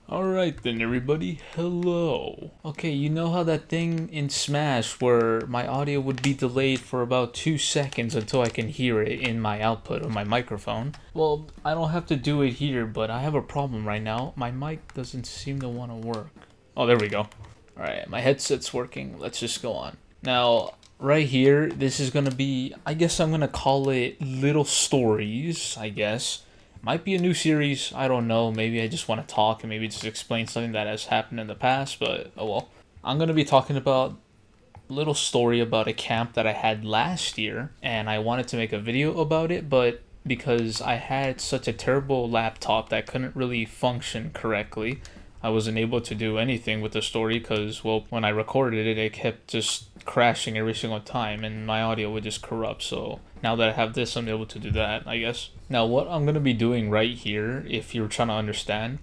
Alright then everybody, hello. Okay, you know how that thing in Smash where my audio would be delayed for about 2 seconds until I can hear it in my output of my microphone? Well, I don't have to do it here, but I have a problem right now. My mic doesn't seem to want to work. Oh, there we go. Alright, my headset's working. Let's just go on. Now, right here, this is gonna be, I guess I'm gonna call it Little Stories, I guess. Might be a new series, I don't know. Maybe I just want to talk and maybe just explain something that has happened in the past, but oh well. I'm gonna be talking about a little story about a camp that I had last year, and I wanted to make a video about it, but because I had such a terrible laptop that couldn't really function correctly, I wasn't able to do anything with the story because, well, when I recorded it, it kept just crashing every single time and my audio would just corrupt. So now that I have this, I'm able to do that, I guess. Now, what I'm going to be doing right here, if you're trying to understand,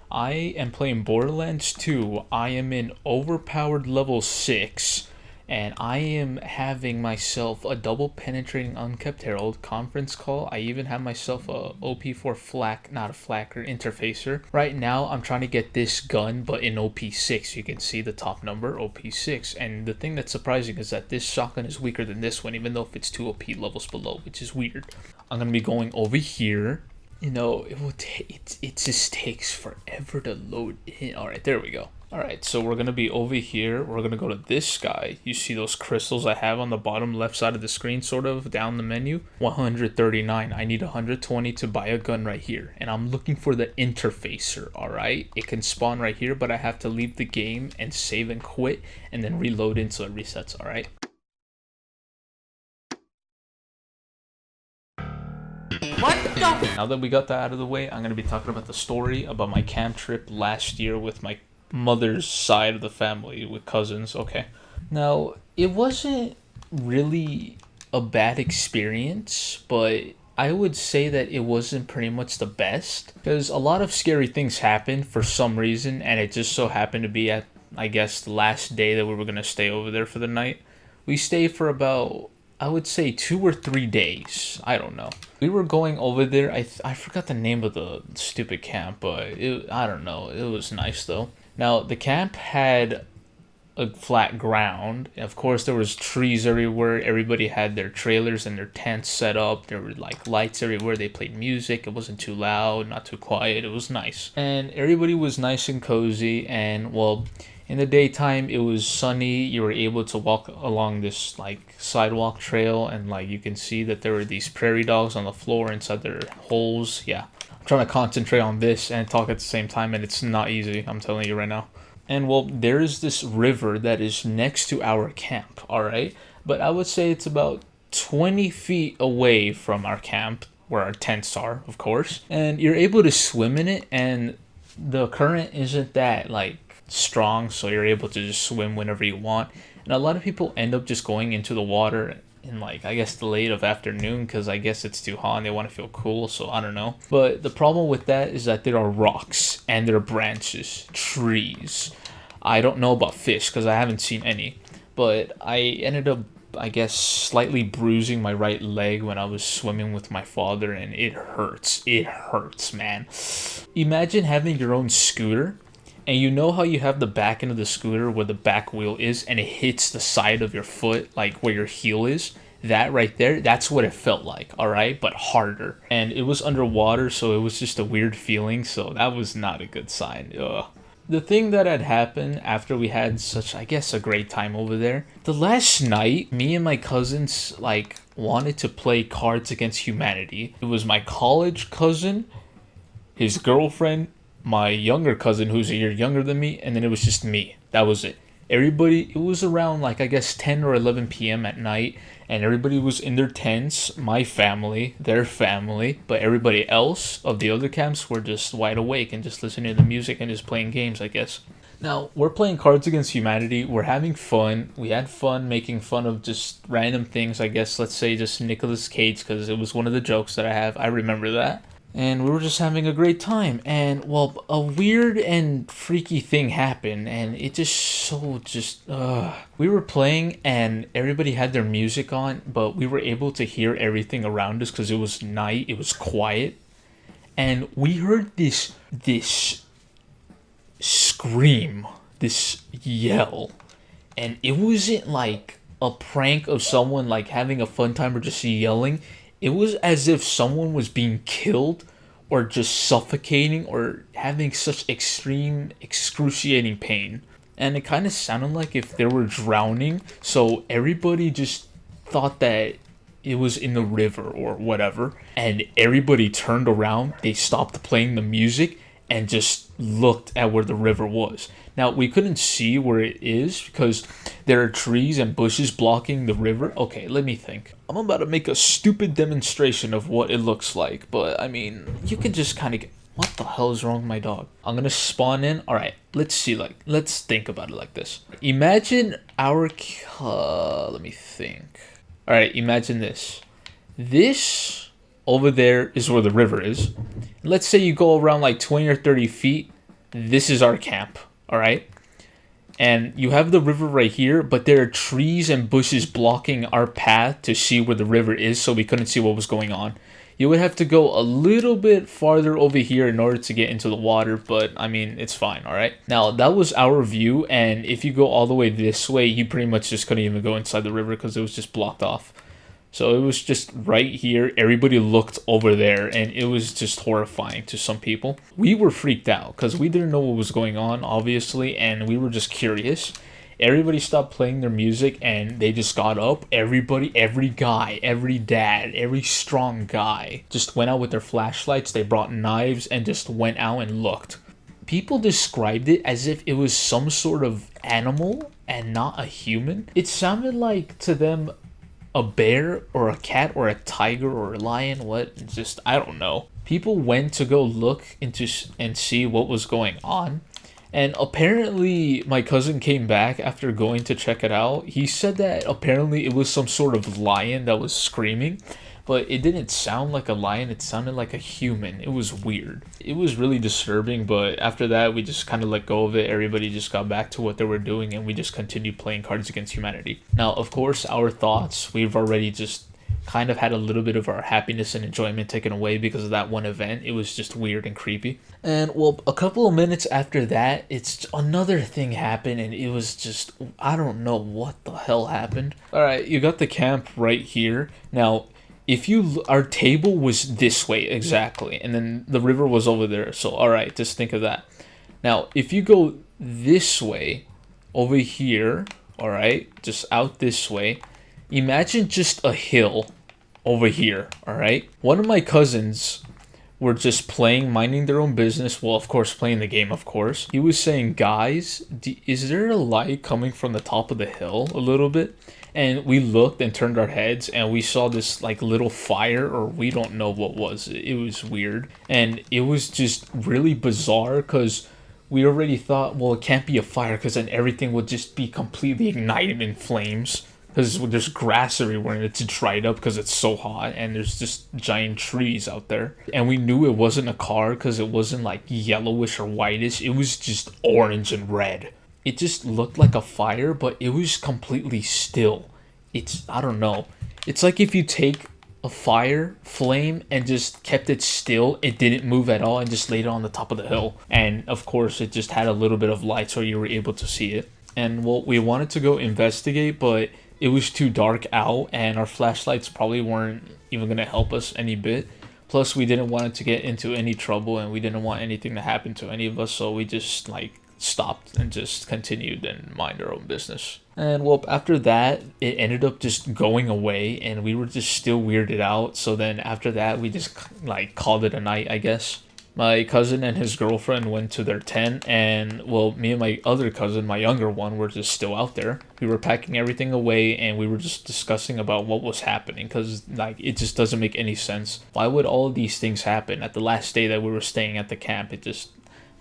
I am playing Borderlands 2. I am in overpowered level 6 and I am having myself a double penetrating unkept herald conference call. I even have myself a OP4 flak, not a flacker, interfacer. Right now I'm trying to get this gun but in OP6. You can see the top number, OP6, and the thing that's surprising is that this shotgun is weaker than this one, even though if it's 2 OP levels below, which is weird. I'm gonna be going over here. You know, it will take, it just takes forever to load in. All right, there we go. All right, so we're gonna be over here. We're gonna go to this guy. You see those crystals I have on the bottom left side of the screen, sort of down the menu? 139. I need 120 to buy a gun right here, and I'm looking for the interfacer. All right, it can spawn right here, but I have to leave the game and save and quit, and then reload until it resets. All right. What the? Now that we got that out of the way, I'm going to be talking about the story about my camp trip last year with my mother's side of the family, with cousins. Okay. Now, it wasn't really a bad experience, but I would say that it wasn't pretty much the best because a lot of scary things happened for some reason, and it just so happened to be at, I guess, the last day that we were going to stay over there for the night. We stayed for about, I would say, 2 or 3 days. I don't know. We were going over there. I forgot the name of the stupid camp, but I don't know. It was nice though. Now the camp had a flat ground. Of course, there was trees everywhere. Everybody had their trailers and their tents set up. There were like lights everywhere. They played music. It wasn't too loud, not too quiet. It was nice, and everybody was nice and cozy. And well, in the daytime it was sunny. You were able to walk along this like sidewalk trail, and like you can see that there were these prairie dogs on the floor inside their holes. Yeah, I'm trying to concentrate on this and talk at the same time, and it's not easy, I'm telling you right now. And well, there is this river that is next to our camp, all right? But I would say it's about 20 feet away from our camp, where our tents are, of course. And you're able to swim in it, and the current isn't that like strong, so you're able to just swim whenever you want. And a lot of people end up just going into the water in like, I guess, the late of afternoon because I guess it's too hot and they want to feel cool, so I don't know. But the problem with that is that there are rocks and there are branches, trees. I don't know about fish because I haven't seen any, but I ended up, I guess, slightly bruising my right leg when I was swimming with my father, and it hurts. It hurts, man. Imagine having your own scooter, and you know how you have the back end of the scooter where the back wheel is and it hits the side of your foot, like where your heel is? That right there, that's what it felt like, all right? But harder. And it was underwater, so it was just a weird feeling, so that was not a good sign. Ugh. The thing that had happened after we had such, I guess, a great time over there, the last night, me and my cousins, like, wanted to play Cards Against Humanity. It was my college cousin, his girlfriend, my younger cousin who's a year younger than me, and then it was just me. That was it. Everybody, it was around like, I guess, 10 or 11 p.m. at night, and everybody was in their tents, my family, their family, but everybody else of the other camps were just wide awake and just listening to the music and just playing games, I guess. Now, we're playing Cards Against Humanity. We're having fun. We had fun making fun of just random things, I guess. Let's say just Nicolas Cage, because it was one of the jokes that I have. I remember that. And we were just having a great time. And, well, a weird and freaky thing happened. And it we were playing and everybody had their music on, but we were able to hear everything around us because it was night. It was quiet. And we heard this scream, this yell, and it wasn't like a prank of someone like having a fun time or just yelling. It was as if someone was being killed or just suffocating or having such extreme excruciating pain. And it kind of sounded like if they were drowning, so everybody just thought that it was in the river or whatever, and everybody turned around, they stopped playing the music and just looked at where the river was. Now, we couldn't see where it is because there are trees and bushes blocking the river. Okay, let me think. I'm about to make a stupid demonstration of what it looks like, but I mean, you can just kind of get... What the hell is wrong with my dog? I'm gonna spawn in. Alright, let's see, let's think about it like this. Imagine our... let me think. Alright, imagine this. This over there is where the river is. Let's say you go around like 20 or 30 feet. This is our camp, alright? And you have the river right here, but there are trees and bushes blocking our path to see where the river is, so we couldn't see what was going on. You would have to go a little bit farther over here in order to get into the water, but I mean, it's fine, alright? Now, that was our view, and if you go all the way this way, you pretty much just couldn't even go inside the river because it was just blocked off. So it was just right here. Everybody looked over there, and it was just horrifying to some people. We were freaked out because we didn't know what was going on, obviously, and we were just curious. Everybody stopped playing their music, and they just got up. Everybody, every guy, every dad, every strong guy just went out with their flashlights. They brought knives and just went out and looked. People described it as if it was some sort of animal and not a human. It sounded like to them a bear or a cat or a tiger or a lion. What? Just, I don't know. People went to go look into and see what was going on. And apparently my cousin came back after going to check it out. He said that apparently it was some sort of lion that was screaming, but it didn't sound like a lion. It sounded like a human. It was weird. It was really disturbing, but after that, we just kind of let go of it. Everybody just got back to what they were doing, and we just continued playing Cards Against Humanity. Now, of course, our thoughts, we've already just kind of had a little bit of our happiness and enjoyment taken away because of that one event. It was just weird and creepy. And well, a couple of minutes after that, it's another thing happened, and it was just, I don't know what the hell happened. All right, you got the camp right here. Now, if you, our table was this way exactly, and then the river was over there. So, all right, just think of that. Now, if you go this way, over here, all right, just out this way, imagine just a hill over here, all right? One of my cousins were just playing, minding their own business. Well, of course, playing the game, of course. He was saying, guys, is there a light coming from the top of the hill a little bit? And we looked and turned our heads, and we saw this like little fire, or we don't know what was. It was weird. And it was just really bizarre because we already thought, well, it can't be a fire because then everything would just be completely ignited in flames. Because there's grass everywhere and it's dried up because it's so hot, and there's just giant trees out there. And we knew it wasn't a car because it wasn't like yellowish or whitish. It was just orange and red. It just looked like a fire, but it was completely still. It's, I don't know. It's like if you take a fire flame and just kept it still, it didn't move at all, and just laid it on the top of the hill. And of course, it just had a little bit of light so you were able to see it. And well, we wanted to go investigate, but it was too dark out, and our flashlights probably weren't even going to help us any bit. Plus, we didn't want it to get into any trouble, and we didn't want anything to happen to any of us, so we just like stopped and just continued and mind our own business. And well, after that, it ended up just going away, and we were just still weirded out. So then after that, we just like called it a night, I guess. My cousin and his girlfriend went to their tent, and well, me and my other cousin, my younger one, were just still out there. We were packing everything away, and we were just discussing about what was happening, because like it just doesn't make any sense. Why would all of these things happen at the last day that we were staying at the camp? It just,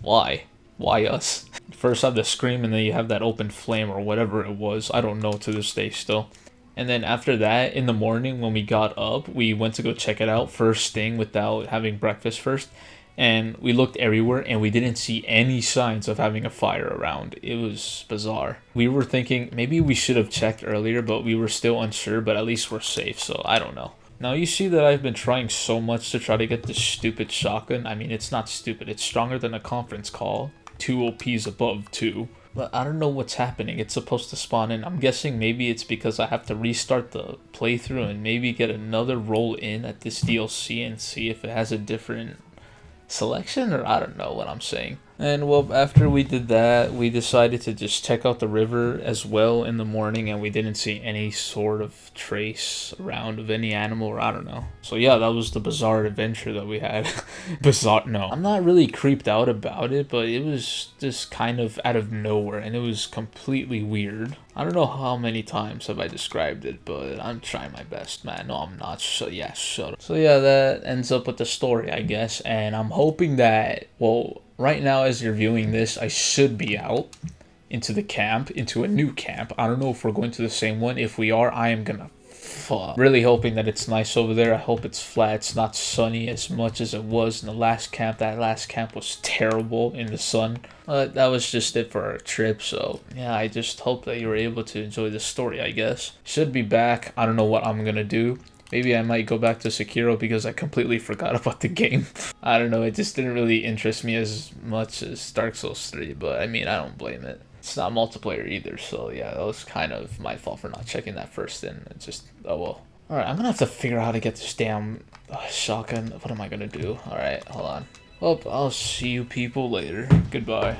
why us? First have the scream, and then you have that open flame or whatever it was. I don't know to this day still. And then after that, in the morning when we got up, we went to go check it out first thing without having breakfast first. And we looked everywhere, and we didn't see any signs of having a fire around. It was bizarre. We were thinking maybe we should have checked earlier, but we were still unsure, but at least we're safe, so I don't know. Now you see that I've been trying so much to try to get this stupid shotgun. I mean, it's not stupid. It's stronger than a conference call. 2 OPs above 2. But I don't know what's happening. It's supposed to spawn in. I'm guessing maybe it's because I have to restart the playthrough and maybe get another roll in at this DLC and see if it has a different selection, or I don't know what I'm saying. And well, after we did that, we decided to just check out the river as well in the morning, and we didn't see any sort of trace around of any animal, or I don't know. So yeah, that was the bizarre adventure that we had. Bizarre, no. I'm not really creeped out about it, but it was just kind of out of nowhere, and it was completely weird. I don't know how many times have I described it, but I'm trying my best, man. No, I'm not. So yeah, shut up. So yeah, that ends up with the story, I guess, and I'm hoping that, well, right now, as you're viewing this, I should be out into the camp, into a new camp. I don't know if we're going to the same one. If we are, I am gonna fuck. Really hoping that it's nice over there. I hope it's flat. It's not sunny as much as it was in the last camp. That last camp was terrible in the sun. That was just it for our trip. So yeah, I just hope that you were able to enjoy the story, I guess. Should be back. I don't know what I'm gonna do. Maybe I might go back to Sekiro because I completely forgot about the game. I don't know, it just didn't really interest me as much as Dark Souls 3, but I mean, I don't blame it. It's not multiplayer either, so yeah, that was kind of my fault for not checking that first in. It just, oh well. Alright, I'm gonna have to figure out how to get this damn shotgun. What am I gonna do? Alright, hold on. Well, I'll see you people later. Goodbye.